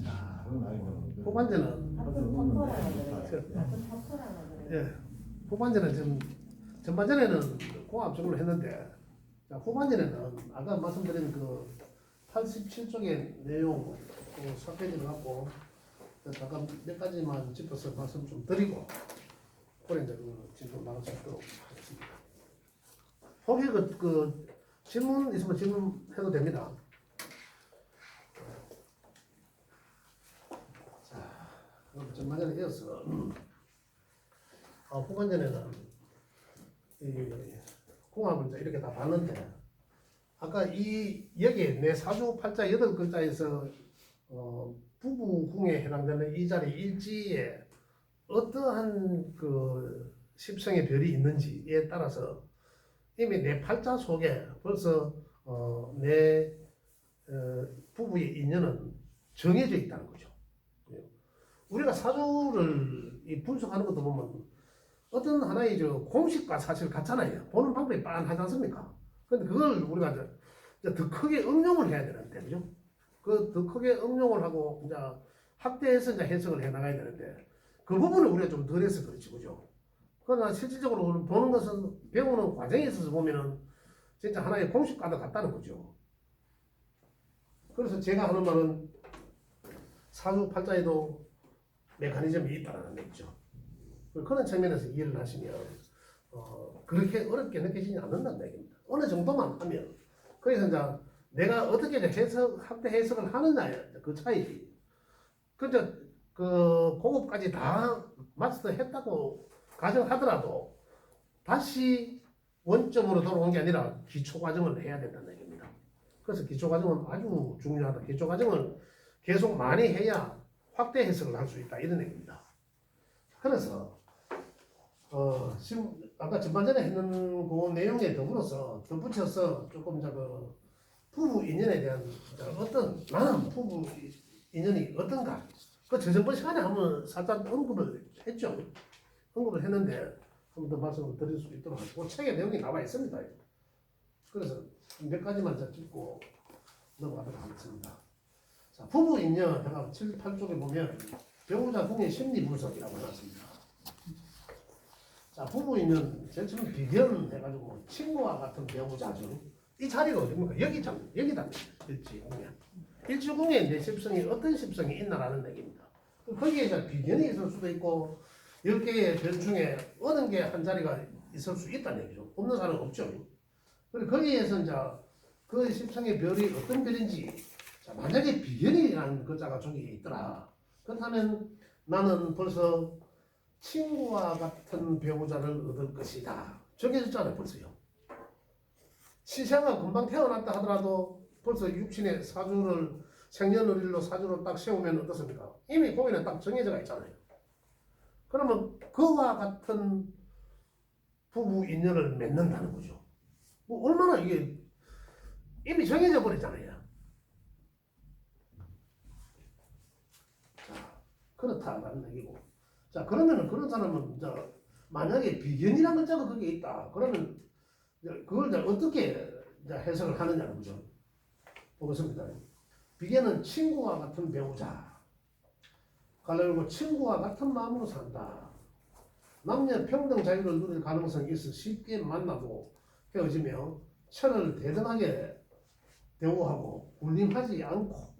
자, 후반전은 예, 후반전은 좀 전반전에는 공합적으로 했는데, 자, 후반전에는 아까 말씀드린 그 87쪽의 내용 삭제를 갖고 잠깐 몇 가지만 짚어서 말씀 좀 드리고 그래 이제 그 질문 나갈 수 있도록 하겠습니다. 혹시 그 질문 있으면 질문해도 됩니다. 자, 그럼 전반전에 이어서 후반전에는 이 공합을 이제 이렇게 다 봤는데, 아까 이 여기 내 사주 팔자 8글자에서 부부궁에 해당되는 이 자리 일지에 어떠한 그 십성의 별이 있는지에 따라서 이미 내 팔자 속에 벌써 내 부부의 인연은 정해져 있다는 거죠. 우리가 사주를 분석하는 것도 보면 어떤 하나의 공식과 사실 같잖아요. 보는 방법이 빤하지 않습니까? 근데 그걸 우리가 더 크게 응용을 해야 되는데, 그죠? 그 더 크게 응용을 하고 이제 확대해서 이제 해석을 해 나가야 되는데, 그 부분을 우리가 좀 덜 해서 그렇지, 그죠? 그러나 실질적으로 보는 것은 배우는 과정에 있어서 보면은 진짜 하나의 공식과도 같다는 거죠. 그래서 제가 하는 말은 사주 팔자에도 메커니즘이 있다는 얘기죠. 그런 측면에서 이해를 하시면 그렇게 어렵게 느껴지지 않는다는 얘기입니다. 어느 정도만 하면, 그래서 이제 내가 어떻게 확대 해석을 하느냐의 그 차이지. 근데 그 그것까지 다 마스터했다고 가정하더라도 다시 원점으로 돌아온 게 아니라 기초 과정을 해야 된다는 얘기입니다. 그래서 기초 과정은 아주 중요하다. 기초 과정을 계속 많이 해야 확대 해석을 할 수 있다, 이런 얘기입니다. 그래서 지금 아까 전반전에 했는 그 내용에 더불어서 덧붙여서 조금 그 부부 인연에 대한 어떤, 나는 부부 인연이 어떤가, 그 저번 시간에 한번 살짝 언급을 했죠. 언급을 했는데 한 번 더 말씀을 드릴 수 있도록 하고, 책에 내용이 나와 있습니다. 그래서 몇 가지만 짚고 넘어가도록 하겠습니다. 자, 부부 인연 해가 7, 8쪽에 보면 배우자 궁의 심리 분석이라고 해놨습니다. 자, 부부 인연 제일 처음 비견 해가지고 친구와 같은 배우자죠. 이 자리가 어딥니까? 여기다 일지궁에. 일지궁에 내 십성이 어떤 십성이 있나라는 얘기입니다. 거기에 이제 비견이 있을 수도 있고 10개의 별 중에 어느 게 한 자리가 있을 수 있다는 얘기죠. 없는 사람은 없죠. 그리고 거기에서 이제 그 십성의 별이 어떤 별인지, 자, 만약에 비견이라는 글자가 저기 있더라, 그렇다면 나는 벌써 친구와 같은 배우자를 얻을 것이다, 정해졌잖아요. 벌써요. 시생아 금방 태어났다 하더라도 벌써 육신의 사주를, 생년월일로 사주를 딱 세우면 어떻습니까? 이미 거기는 딱 정해져가 있잖아요. 그러면 그와 같은 부부 인연을 맺는다는 거죠. 뭐 얼마나 이게 이미 정해져 버렸잖아요. 자, 그렇다라는 얘기고. 자, 그러면은 그런 사람은 이제 만약에 비견이라는 글자가 거기에 있다, 그러면 그걸 이제 어떻게 이제 해석을 하느냐는 거죠. 보겠습니다. 비견은 친구와 같은 배우자, 갈라고 친구와 같은 마음으로 산다. 남녀 평등 자유를 누릴 가능성이 있어 쉽게 만나고 헤어지며 철을 대등하게 대우하고 군림하지 않고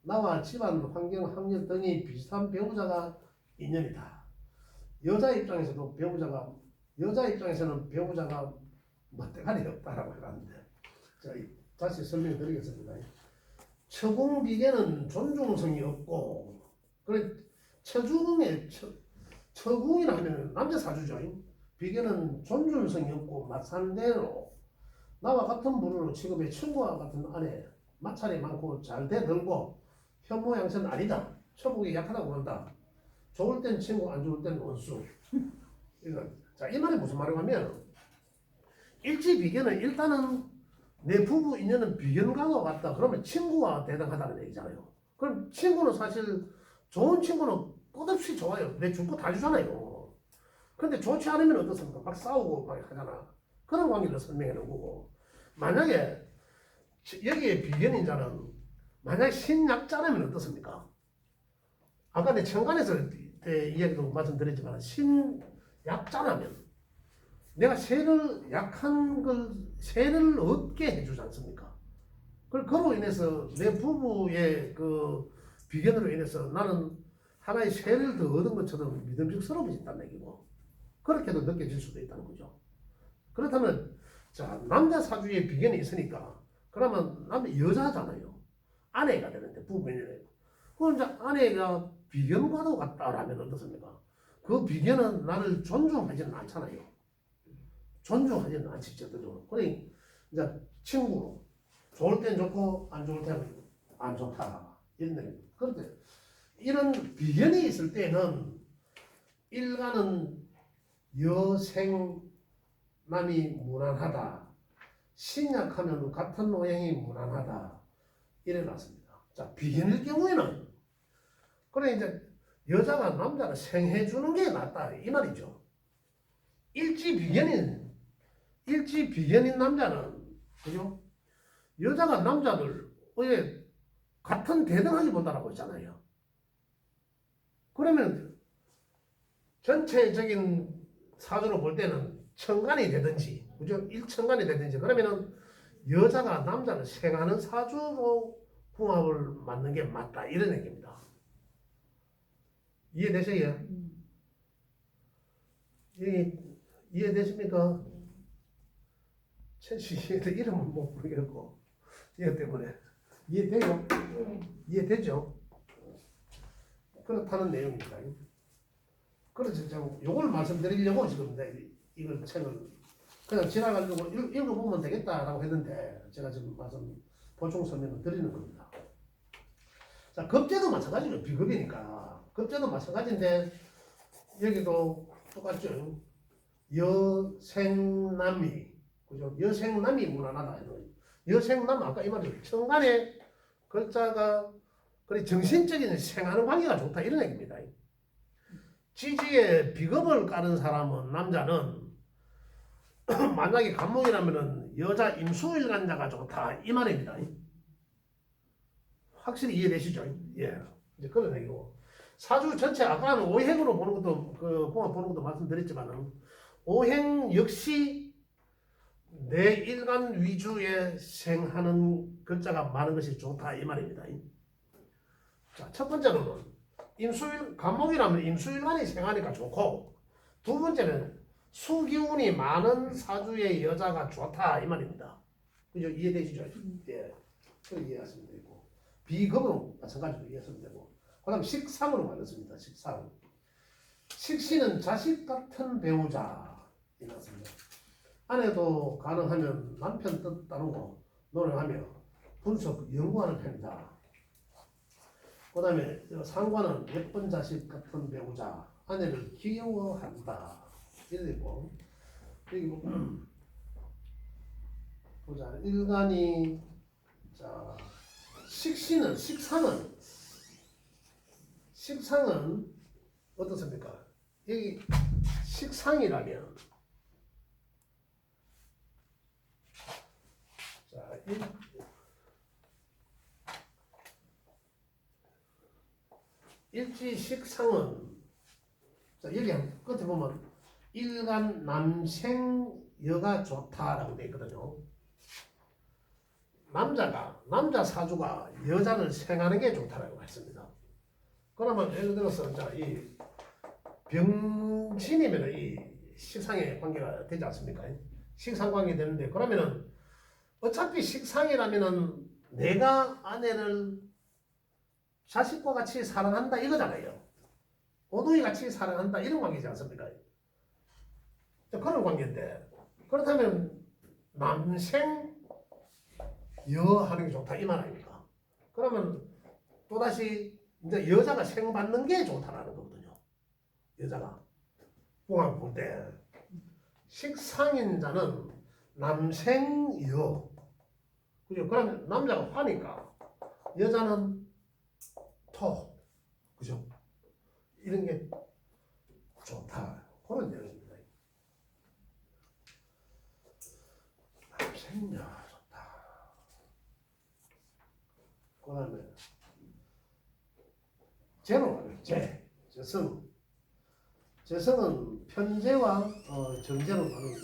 나와 집안 환경 학력 등이 비슷한 배우자가 인연이다. 여자 입장에서는 배우자가 멋대가리 없다라고 해놨는데, 자, 다시 설명드리겠습니다. 처궁비계는 존중성이 없고, 그래 처궁에 처궁이라 하면 남자 사주죠. 비계는 존중성이 없고 마찬대로 나와 같은 부류로 취급해 친구와 같은 아내, 마찰이 많고 잘 대들고 현모양처는 아니다. 처복이 약하다고 한다. 좋을 땐 친구, 안 좋을 땐 원수. 자, 이 말이 무슨 말이냐고 하면, 일지 비견은 일단은 내 부부 인연은 비견과가 같다. 그러면 친구와 대등하다는 얘기잖아요. 그럼 친구는 사실 좋은 친구는 끝없이 좋아요. 내 줄 거 다 주잖아요. 그런데 좋지 않으면 어떻습니까? 막 싸우고 막 하잖아. 그런 관계를 설명해 놓은 거고, 만약에 여기에 비견인 자는 만약에 신약자라면 어떻습니까? 아까 내 천간에서 이야기도 말씀드렸지만 신약자라면 내가 세를 약한 걸 세를 얻게 해주지 않습니까? 그로 인해서 내 부부의 그 비견으로 인해서 나는 하나의 세를 더 얻은 것처럼 믿음직스러워진다는 얘기고 그렇게도 느껴질 수도 있다는 거죠. 그렇다면 자 남자 사주에 비견이 있으니까 그러면 남자 여자잖아요. 아내가 되는데 부부인이래요. 그럼 이제 아내가 비견과도 같다라면 어떻습니까? 그 비견은 나를 존중하지는 않잖아요. 존중하지는 않지 적극적으로. 그러니 이제 친구로 좋을 땐 좋고 안 좋을 때는 안 좋다 이런 얘기. 그런데 이런 비견이 있을 때는 일간은 여생남이 무난하다. 신약하면 같은 모양이 무난하다. 이래 놨습니다. 자 비견일 경우에는 그래 이제 여자가 남자를 생해주는 게 낫다 이 말이죠. 일지 비견인 남자는 그죠? 여자가 남자들 왜 같은 대등하게 본다라고 했잖아요. 그러면 전체적인 사주로 볼 때는 천간이 되든지 그죠? 일천간이 되든지 그러면은 여자가 남자를 생하는 사주로 궁합을 맞는 게 맞다 이런 얘기입니다. 이해되세요? 이해되십니까? 최씨 이름은 못 부르겠고 이것 때문에 이해돼요? 이해되죠? 그렇다는 내용입니다. 그래서 제가 요걸 말씀드리려고 지금 이걸 책을 그냥 지나가지고 읽어보면 되겠다라고 했는데 제가 지금 말씀 보충 설명을 드리는 겁니다. 자 급제도 마찬가지죠. 비급이니까 급제도 마찬가지인데 여기도 똑같죠. 여생남이 그죠? 여생남이 무난하다. 여생남 아까 이 말이죠. 천간에 글자가 그래 정신적인 생하는 관계가 좋다 이런 얘기입니다. 지지에 비겁을 까는 사람은 남자는 만약에 간목이라면은 여자 임수일간자가 좋다 이 말입니다. 확실히 이해되시죠? 예, 이제 그런 얘기고 사주 전체 아까는 오행으로 보는 것도 그 궁합 보는 것도 말씀드렸지만은 오행 역시 내 일간 위주의 생하는 글자가 많은 것이 좋다 이 말입니다. 자, 첫 번째로는 임수일 간목이라면 임수일간이 생하니까 좋고 두 번째는 수기운이 많은 사주의 여자가 좋다 이 말입니다. 그죠? 이해되시죠? 예, 그 이해하시면 되고 비급으로 마찬가지로 이해하시면 되고 그다음 식상으로 만났습니다. 식상 식신은 자식 같은 배우자 이렇습니다. 아내도 가능하면 남편 뜻 따르고 노력하며 분석 연구하는 편이다. 그 다음에 상관은 예쁜 자식 같은 배우자 아내를 귀여워한다. 이러고 여기 보자 일간이 자 식상은 어떻습니까? 여기 식상이라면 자 일지식상은 자 여기 끝에 보면 일간 남생 여가 좋다라고 되어 있거든요. 남자 사주가 여자를 생하는 게 좋다라고 했습니다. 그러면 예를 들어서 이 병신이면 이 식상의 관계가 되지 않습니까? 식상 관계 되는데 그러면은 어차피 식상이라면은 내가 아내를 자식과 같이 사랑한다 이거잖아요. 오동이 같이 사랑한다 이런 관계지 않습니까? 그런 관계인데 그렇다면 남생 여하는 게 좋다 이 말 아닙니까? 그러면 또다시 이제 여자가 생받는 게 좋다라는 거거든요. 여자가 궁합 볼 때 식상인 자는 남생여 그죠? 그러면 남자가 화니까 여자는 토 그죠? 이런 게 좋다 그런 내용입니다. 남생여 좋다. 그 다음에 재로 가요. 재성. 재성은 편재와 정재로 나누는데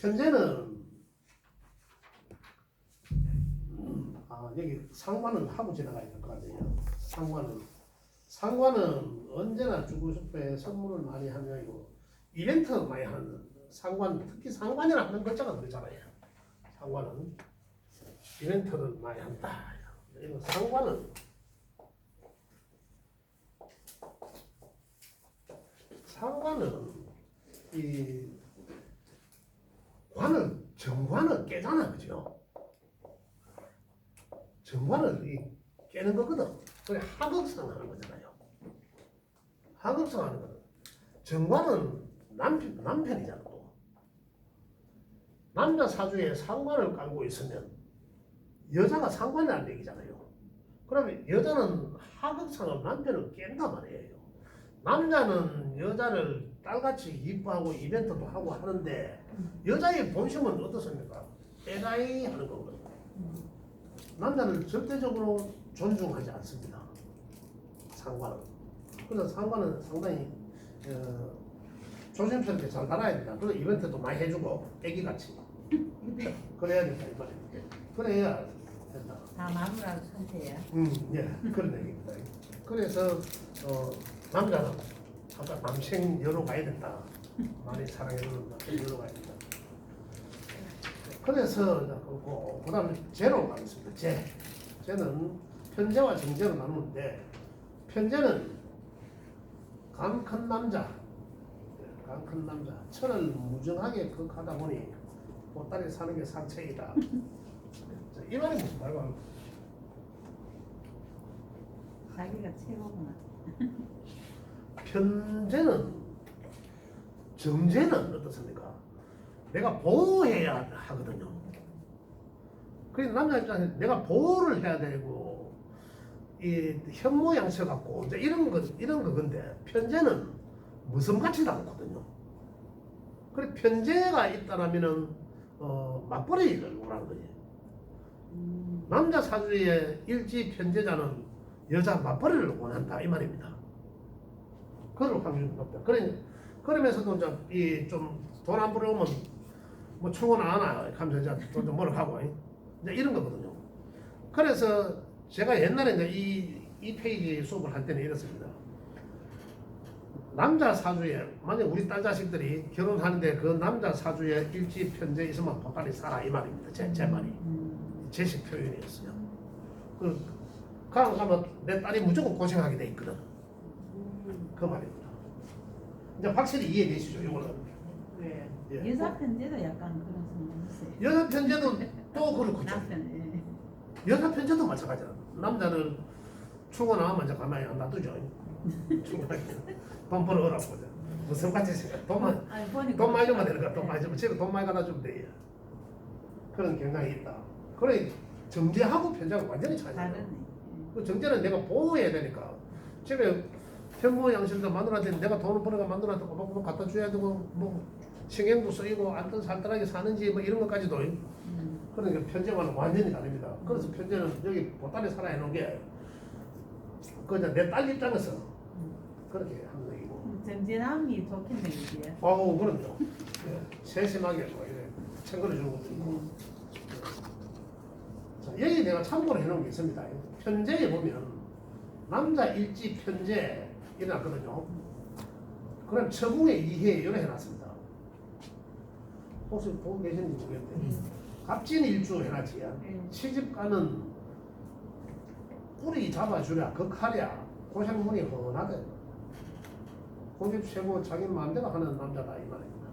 편재는 여기 상관은 하고 지나가야 될 것 같아요. 상관은 언제나 주고 싶어해 선물을 많이 하며 이거 이벤트 많이 하는 상관, 특히 상관이라 하는 글자가 그렇잖아요. 상관은 이벤트를 많이 한다. 이거 상관은 이 정관을 깨잖아, 그죠? 정관을 깨는 거거든. 그래 하극상 하는 거잖아요. 하극상 하는 거는 정관은 남편이잖아. 또 남자 사주에 상관을 깔고 있으면 여자가 상관이라는 얘기잖아요. 그러면 여자는 하극상을 남편을 깬단 말이에요. 남자는 여자를 딸같이 이뻐하고 이벤트도 하고 하는데 여자의 본심은 어떻습니까? 빼가이 하는 거거든요. 남자는 절대적으로 존중하지 않습니다. 상관은. 그래서 상관은 상당히 조심스럽게 잘 달아야 된다. 그래서 이벤트도 많이 해주고 애기같이 그래야 된다 이 말입니다. 그래야 된다. 다 마누라도 선택이야. 예, 그런 얘기입니다. 그래서 남자는 아까 남생 여로 가야 된다. 많이 사랑해주는 남생 여로 가야 된다. 그래서 그 다음에 재로 가겠습니다. 재는 편재와 정재로 나누는데 편재는 강 큰 남자, 철을 무정하게 극하다 보니 보따리 사는 게 상책이다. 이 말이 무슨 말이야? 자기가 최고구나. 정제는 어떻습니까? 내가 보호해야 하거든요. 그래서 남자 입장에서 내가 보호를 해야 되고 이 현모양처 갖고 이제 이런 거건데 편제는 무슨 가치도 않거든요. 그래 편제가 있다라면은 맞벌이를 원하는 거지. 남자 사주의 일지 편제자는 여자 맞벌이를 원한다 이 말입니다. 그럴 확률이 높다. 그러면서도 좀 돈 안 벌어오면 뭐 충원 안 하나 하면서 이제 좀 뭐라 하고 이제 이런 거거든요. 그래서 제가 옛날에 이제 이 페이지 수업을 할 때는 이렇습니다. 남자 사주에 만약 우리 딸 자식들이 결혼하는데 그 남자 사주에 일지 편제 있으면 보따리 사라 이 말입니다. 제 말이 제식 표현이었어요. 가면 내 딸이 무조건 고생하게 돼 있거든. 그 말입니다. 이제 확실히 이해되시죠? 이거는. 네. 예. 여자 편제도 약간 그런 성향이 있어요. 여자 편제도 또 그렇고 남편. 예. 여자 편제도 마찬가지야. 남자는 출근하면 이제 가만히 안 놔두죠. 출근하면 돈 벌어오라고 보자. 무슨 같이 생각? 돈 많이 주면 되는 거야. 돈 많이 주면 집에 돈 많이 갖다 주면 돼. 그런 경향이 있다. 그래 정제하고 편제하고 완전히 차이나요. 그 정제는 내가 보호해야 되니까 집에 현모 양심도 마누라한테 내가 돈을 벌어가 마누라한테 꼬박꼬박 갖다 줘야 되고 뭐 신경도 쓰이고 안전 살뜰하게 사는지 뭐 이런 것까지도 그러니까 편제와는 완전히 다릅니다. 그래서 편제는 여기 보따리 사라 해놓은 게 그저 내 딸 입장에서 그렇게 하는 얘기고. 정제남이 좋겠네 이게. 그럼요. 예, 세심하게 뭐 이래 챙겨주는 것도 있고. 자, 여기 내가 참고를 해놓은 게 있습니다. 편제에 보면 남자 일지 편제 일어났거든요. 그럼 처궁의 이해 이렇게 해놨습니다. 혹시 보고 계시는지 모르겠는데 갑진 일주 해놨지. 시집가는 뿌리 잡아주랴 극하랴 고생문이 훤하대. 고집 세고 자기 마음대로 하는 남자다 이 말입니다.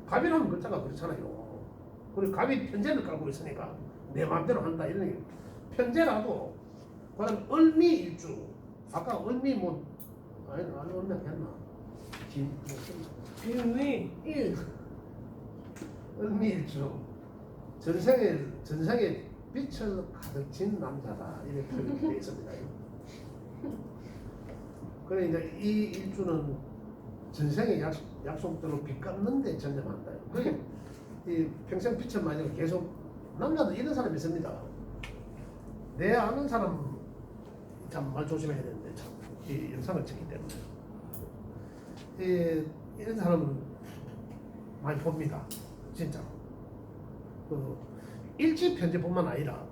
갑이라는 글자가 그렇잖아요. 그리고 갑이 편제를 깔고 있으니까 내 마음대로 한다 이런 얘기. 편제라도 그다음 을미일주 아까 을미 뭐 아니 을미 했나? 을미일주 전생에 빛을 가득 진 남자다 이렇게 표현되어 있습니다. 그래 이제 이 일주는 전생의 약속대로 빚 갚는데 전념한다. 그게 이 평생 빛을 많이 계속 남자도 이런 사람이 있습니다. 내 아는 사람 참 말 조심해야 되는데 참 이 영상을 찍기 때문에 이런 사람은 많이 봅니다. 진짜. 그 일지 편제뿐만 아니라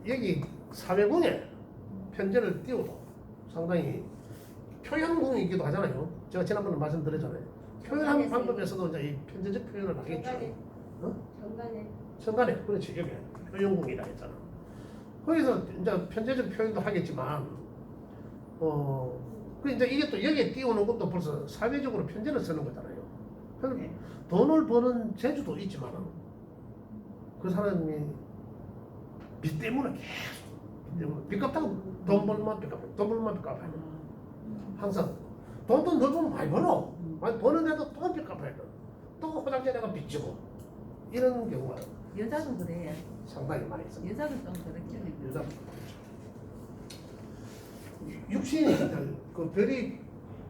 여기 사회공에 편제를 띄워도 상당히 표현공이기도 하잖아요. 제가 지난번에 말씀드렸잖아요. 표현하는 방법에서도 이제 이 편제적 표현을 하겠죠. 천간에 그렇지. 여기 표현공이라 했잖아. 거기서 이제 편제적 표현도 하겠지만 그 이제 이게 또 여기에 띄우는 것도 벌써 사회적으로 편제를 쓰는 거잖아요. 그래서 네. 돈을 버는 재주도 있지만 그 사람이 빚 때문에 계속 빚 갚다가 돈 벌만 빚 갚아요. 돈 벌만 빚 갚아요. 항상 돈도 너무 많이 벌어. 많이 버는데도 또 빚 갚아야 돼. 또 화장실에 내가 빚지고 이런 경우가 여자도 그래요. 상당히 많이 있습니다. 여자도 좀 그렇겠네. 여자 육신이 그 별이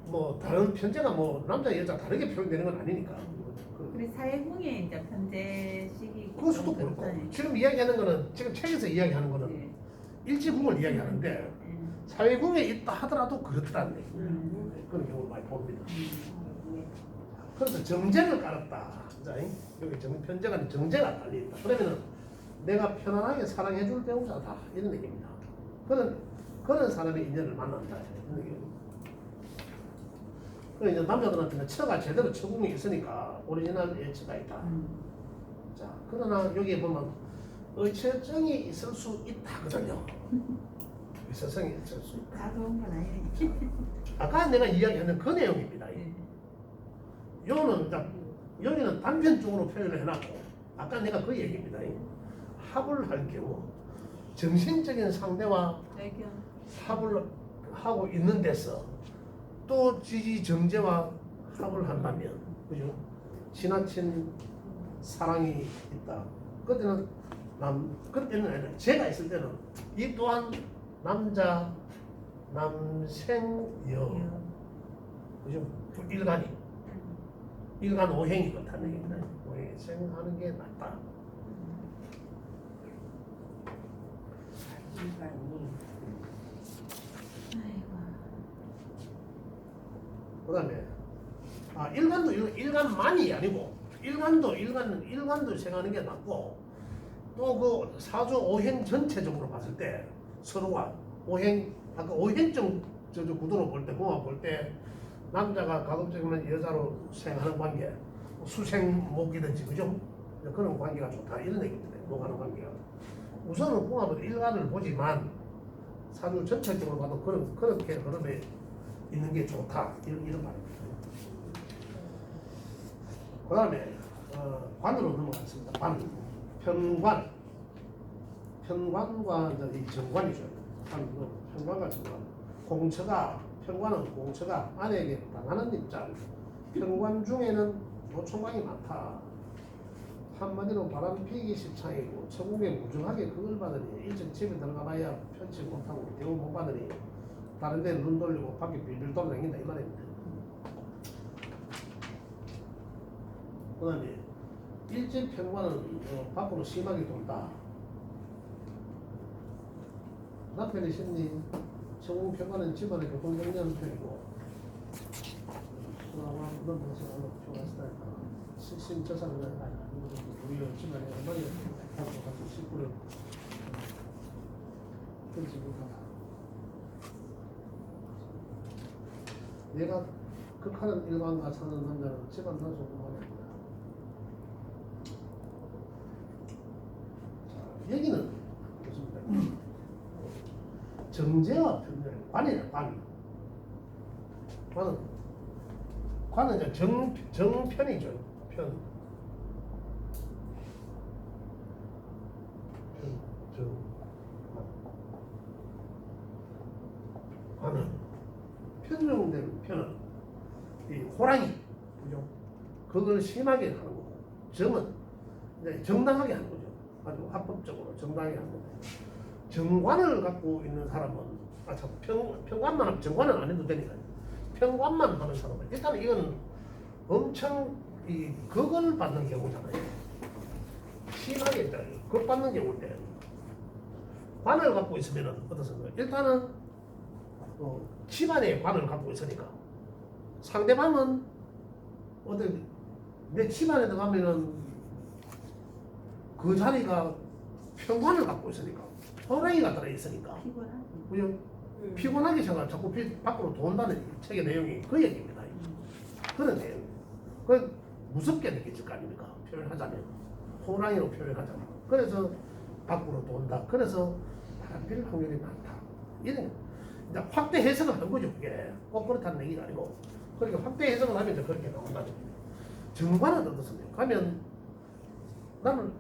뭐 다른 편제가 뭐 남자 여자 다르게 표현되는 건 아니니까. 우리 사회공에 이제 편제식이 그럴 수도 좀 그렇고 그렇잖아요. 지금 이야기하는 거는 지금 책에서 이야기하는 거는 네. 일지궁을 이야기하는데 네. 사회궁에 있다 하더라도 그렇다는 얘기. 그런 경우를 많이 봅니다. 그래서 정제를 깔았다. 자, 여기 편제가 정제가 깔려있다. 그러면은 내가 편안하게 사랑해줄 배우자다 이런 얘기입니다. 그런 사람의 인연을 만난다 이런 얘기입니다. 그래 이제 남자들한테는 처가 제대로 처궁이 있으니까 오리지널 예치가 있다. 자, 그러나 여기에 보면 의처증이 있을 수 있다거든요. 의처증이 있을 수 있다. 다 좋은 건 아니에요. 아까 내가 이야기하는 그 내용입니다. 네. 요는 여기는 단편적으로 표현을 해놨고 아까 내가 그 얘기입니다. 합을 할 경우 정신적인 상대와 저기 합을 하고 있는 데서 또 지지 정제와 합을 한다면 그죠? 지나친 사랑이 있다. 그때는 그때는 아니라 제가 있을 때는 이 또한 남자 남생여 그죠? 일간 오행이 그렇다는 얘기입니다. 오행이 생하는 게 낫다. 그다음에 일간만이 아니고 일간도 생하는 게 낫고 또 그 사주 오행 전체적으로 봤을 때 서로가 아까 오행적 구도로 볼 때 공합 볼 때 남자가 가급적이면 여자로 생하는 관계 수생목이든지 그죠? 그런 관계가 좋다 이런 얘기입니다. 목하는 관계가 우선은 공합은 일간을 보지만 사주 전체적으로 봐도 그렇게 흐름에 있는 게 좋다 이런 말입니다. 그 다음에 관으로 넘어가겠습니다. 편관과 이 정관이죠. 편관과 정관. 편관은 공처가 아내에게 당하는 입장. 편관 중에는 노총각이 많다. 한마디로 바람 피기 십창이고 처국에 무정하게 그걸 받으니 일찍 집에 들어가봐야 편치 못하고 대우 못 받으니 다른 데는 눈 돌리고 밖에 빌빌 돌아다닌다 이 말입니다. 그 다음에 일제 편관은 밖으로 심하게 돈다. 남편의 심리 처국 편관은 집안에 교통정리하는 편이고 신처사는 우리 집안에 어머니가 하고 같이 식구를 끊지 못하다. 내가 극하는 일반과 사는 남자는 집안 단속 공간입니다. 자, 얘기는 무엇입니까? 정제와 편제, 관이에요, 관은 이제 정편이죠, 편. 관은 편정된 편은 이 호랑이, 그죠? 그걸 심하게 하는 거고, 정은 이제 정당하게 하는 거죠. 아주 합법적으로 정당하게 하는 거고. 정관을 갖고 있는 사람은 편관만 하면 정관은 안 해도 되니까 편관만 하는 사람은 일단 이건 엄청 극을 받는 경우잖아요. 심하게 극 받는 경우인데 관을 갖고 있으면은 어떻습니까? 일단은 집안의 관을 갖고 있으니까 상대방은 어떤 내 집안에 들어가면은 그 자리가 평관을 갖고 있으니까 호랑이가 들어있으니까 피곤하지. 그죠? 피곤하게 생각 자꾸 밖으로 돈다는 책의 내용이 그 얘기입니다. 그런 내용. 그 무섭게 느껴질 거 아닙니까? 표현하자면 호랑이로 표현하자면. 그래서 밖으로 돈다. 그래서 바람필 확률이 많다. 이런 이제 확대 해석을 한 거죠. 그게 꼭 그렇다는 얘기가 아니고 그러니까 확대 해석을 하면 이제 그렇게 나온다는 거예요. 정관은 어떻습니까? 가면 나는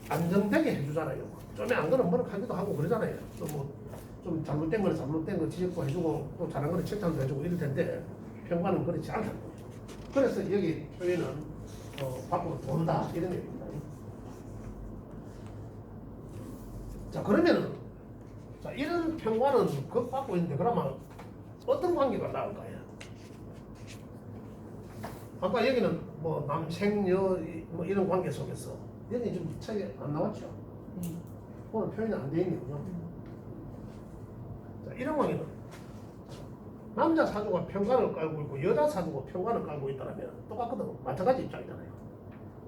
안정되게 해주잖아요. 좀에 안 그러면 뭐라 하기도 하고 그러잖아요. 또 뭐 좀 잘못된 거는 잘못된 거 지적도 해주고 또 잘한 거는 칭찬도 해주고 이럴 텐데 평가는 그렇지 않다는 거죠. 그래서 여기 표현은 밖으로 돈다 이런 얘기입니다. 자 그러면은 자 이런 평가는 겁받고 있는데 그러면 어떤 관계가 나올까요? 아까 여기는 뭐 남생여 뭐 이런 관계 속에서 여기 좀 책에 안 나왔죠? 네. 오늘 표현이 안 돼 있네요. 그죠? 자, 이런 관계는 남자 사주가 평관을 깔고 있고 여자 사주가 평관을 깔고 있다면 똑같거든. 마찬가지 입장이잖아요.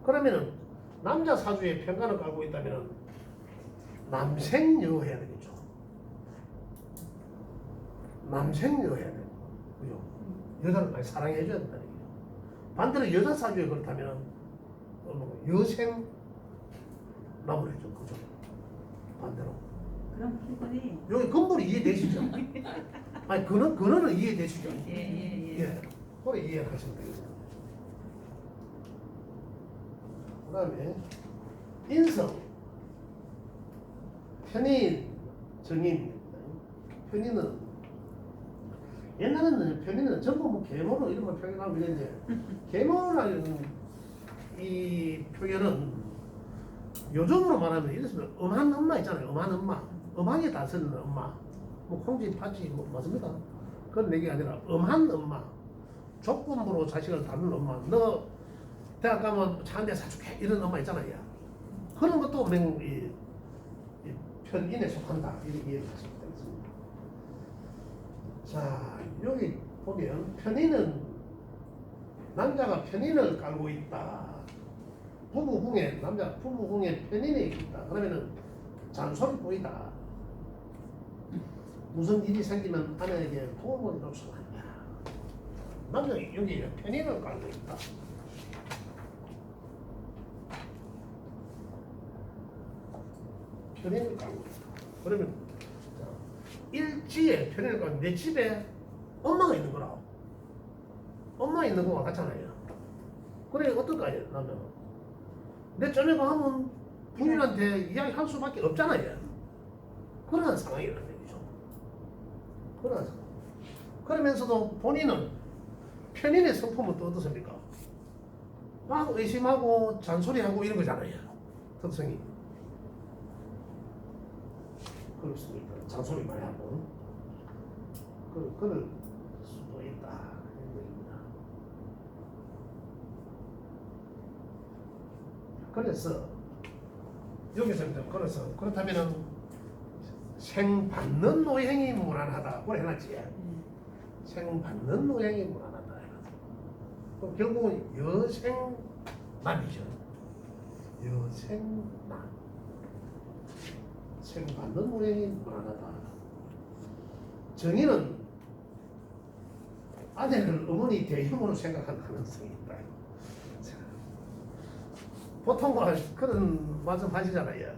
그러면은 남자 사주에 평관을 깔고 있다면 남생여 해야 되겠죠. 남생여 해야 돼요. 그죠? 여자를 많이 사랑해줘야 된다는 얘기죠. 반대로 여자 사주에 그렇다면 여생 남을 해줘. 그죠? 반대로. 그럼 피곤해. 여기 근본이 이해되시죠? 아니 근원은 이해되시죠? 예. 예. 그래 이해하시면 되겠습니다. 그 다음에 인성 편인 정인 편인은 옛날에는 편인은 전부 뭐 계모로 이런 걸 표현하고 이랬는데 계모라는 이 표현은 요즘으로 말하면 이랬으면 음한 엄마 있잖아요. 음한 엄마 음하게 다스리는 엄마 뭐 콩지 파지 뭐 맞습니까? 그런 얘기가 아니라 음한 엄마 조건부로 자식을 다루는 엄마 너 대학 가면 차 한 대 사줄게 이런 엄마 있잖아요. 그런 것도 이 편인에 속한다 이렇게 이해하시면 되겠습니다. 자 여기 보면 편인은 남자가 편인을 깔고 있다. 부부궁에 남자 부부궁에 편인이 있다. 그러면은 잔소리 보이다. 무슨 일이 생기면 아내에게 도움을 요청한다. 남자 여기 편인을 깔고 있다. 편인을 깔고 있다. 그러면 자, 일지에 편인을 깔고 내 집에 엄마가 있는 거라. 엄마 있는 거와 같잖아요. 그래 어떨까요 남자는? 내 저녁에 가면 부인한테 이야기할 수밖에 없잖아요. 그런 상황이라는 얘기죠. 그런 상황. 그러면서도 본인은 편인의 성품은 또 어떻습니까? 막 의심하고 잔소리하고 이런 거잖아요. 특성이. 그렇습니까? 잔소리 많이 하고. 그럴 수도 있다. 이런 얘기입니다. 그래서 여기서 이제 그렇다면은 생 받는 노행이 무난하다. 그걸 해놨지. 생 받는 노행이 무난하다. 그럼 결국은 여생남이죠. 여생남. 생 받는 노행이 무난하다. 정의는 아내를 어머니 대형으로 생각하는 가능성이 있다. 보통 그런 말씀 하시잖아요.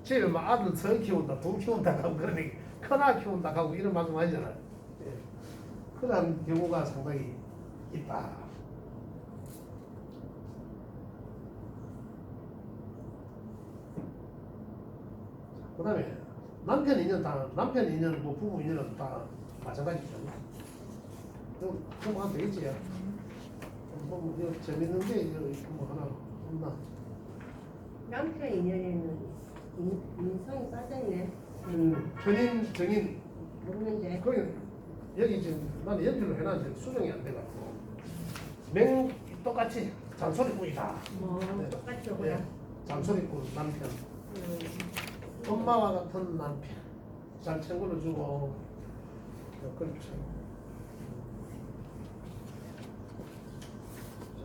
집에 막 아들 서 키운다, 둘 키운다 하고 그러니 큰아이 키운다 하고 이런 말씀 하시잖아요. 예. 그런 경우가 상당히 있다. 그 다음에 남편 인연, 뭐 부부 인연은 다 마찬가지죠. 그럼 하면 되겠지. 뭐 이거 재밌는 게 이거 뭐 하나 없나? 남편 인연에는 인성이 빠져있네. 편인 정인 모르는데. 그 여기 지금 나는 연필로 해놨는데 수정이 안 돼가지고 맹 똑같이 잔소리꾼이다. 뭐 네. 똑같이 예, 오고요. 잔소리꾼 남편, 엄마와 같은 남편, 잘 챙겨주고 그렇죠. 자,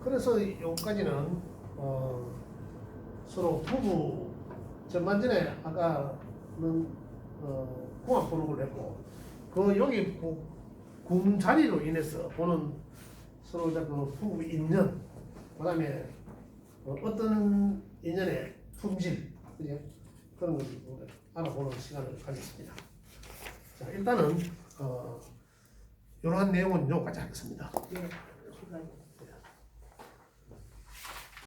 그래서 여기까지는 서로 부부 전반전에 아까는 궁합 번호를 했고 그 여기 군 자리로 인해서 보는 서로 그 부부 인연 그다음에 어떤 인연의 품질 그죠? 그런 것을 알아보는 시간을 가졌습니다. 자 일단은 이러한 내용은 여기까지 하겠습니다. 네, 수고하셨습니다.